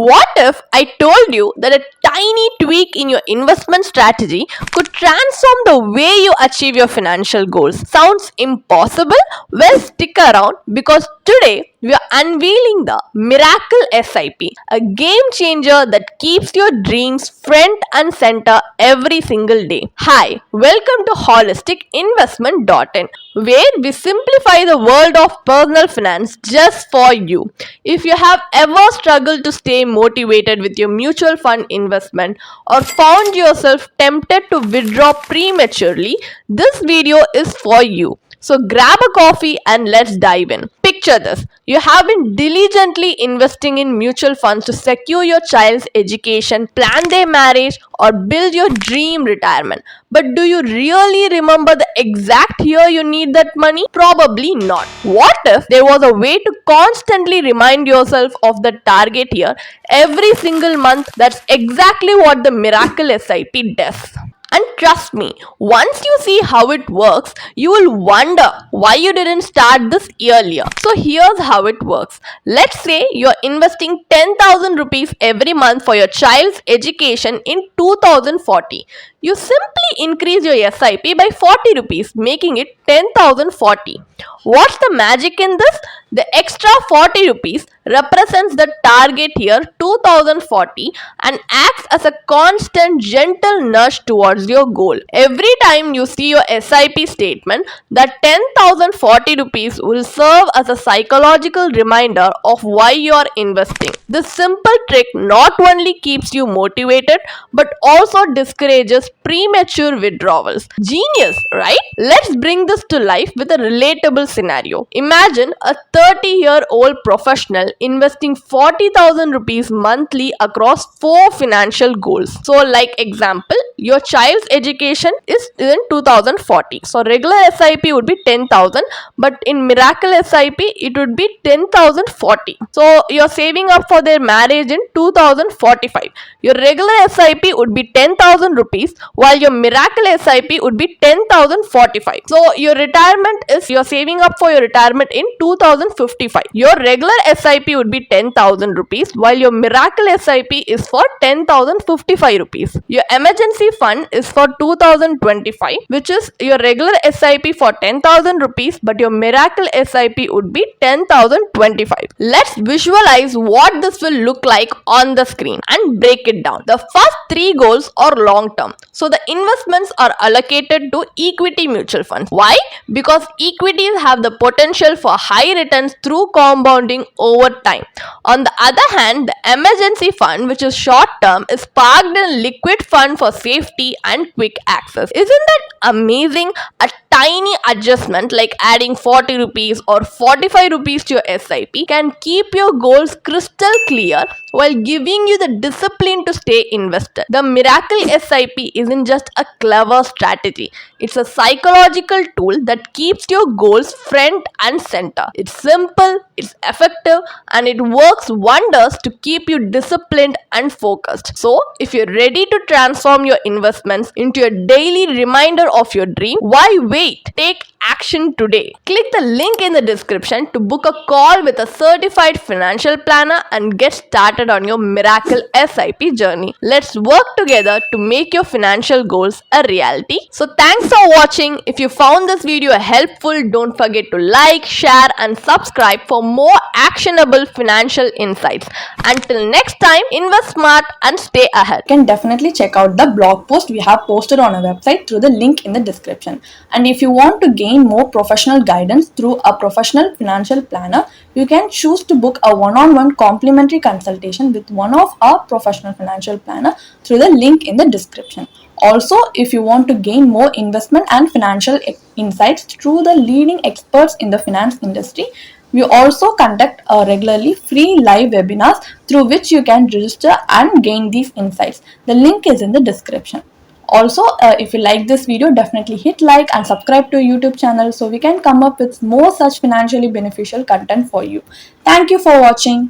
What if I told you that a tiny tweak in your investment strategy could transform the way you achieve your financial goals? Sounds impossible? Well, stick around because today we are unveiling the Miracle SIP, a game changer that keeps your dreams front and center every single day. Hi, welcome to holisticinvestment.in, where we simplify the world of personal finance just for you. If you have ever struggled to stay motivated with your mutual fund investment or found yourself tempted to withdraw prematurely, this video is for you. So grab a coffee and let's dive in. Picture this. You have been diligently investing in mutual funds to secure your child's education, plan their marriage, or build your dream retirement. But do you really remember the exact year you need that money? Probably not. What if there was a way to constantly remind yourself of the target year every single month? That's exactly what the Miracle SIP does. And trust me, once you see how it works, you will wonder why you didn't start this earlier. So here's how it works. Let's say you're investing 10,000 rupees every month for your child's education in 2040. You simply increase your SIP by 40 rupees, making it 10,040. What's the magic in this? The extra 40 rupees represents the target year 2040 and acts as a constant gentle nudge towards your goal. Every time you see your SIP statement, that 10,040 rupees will serve as a psychological reminder of why you are investing. This simple trick not only keeps you motivated but also discourages premature withdrawals. Genius, right? Let's bring this to life with a relatable scenario. Imagine a 30-year-old professional investing 40,000 rupees monthly across 4 financial goals. So like example, your child's education is in 2040. So regular SIP would be 10,000, but in Miracle SIP it would be 10,040. So you're saving up for their marriage in 2045. Your regular SIP would be 10,000 rupees while your Miracle SIP would be 10,045. So your retirement is you're saving up for your retirement in 2055. Your regular SIP would be 10,000 rupees while your Miracle SIP is for 10,055 rupees. Your emergency fund is for 2025, which is your regular SIP for 10,000 rupees, but your Miracle SIP would be 10,025. Let's visualize what this will look like on the screen and break it down. The first 3 goals are long term. So the investments are allocated to equity mutual funds. Why? Because equities have the potential for high returns through compounding over time. On the other hand, the emergency fund, which is short term, is parked in a liquid fund for safety and quick access. Isn't that amazing? A tiny adjustment like adding 40 rupees or 45 rupees to your SIP can keep your goals crystal clear while giving you the discipline to stay invested. The Miracle SIP isn't just a clever strategy. It's a psychological tool that keeps your goals front and center. It's simple, it's effective, and it works wonders to keep you disciplined and focused. So, if you're ready to transform your investments into a daily reminder of your dream, why wait? Take action today. Click the link in the description to book a call with a certified financial planner and get started on your Miracle SIP journey. Let's work together to make your financial goals a reality. So thanks for watching. If you found this video helpful, don't forget to like, share and subscribe for more actionable financial insights. Until next time, invest smart and stay ahead. You can definitely check out the blog post we have posted on our website through the link in the description. And if you want to gain more professional guidance through a professional financial planner, you can choose to book a one-on-one complimentary consultation with one of our professional financial planner through the link in the description. Also, if you want to gain more investment and financial insights through the leading experts in the finance industry, we also conduct regularly free live webinars through which you can register and gain these insights. The link is in the description. Also, if you like this video, definitely hit like and subscribe to our YouTube channel so we can come up with more such financially beneficial content for you. Thank you for watching.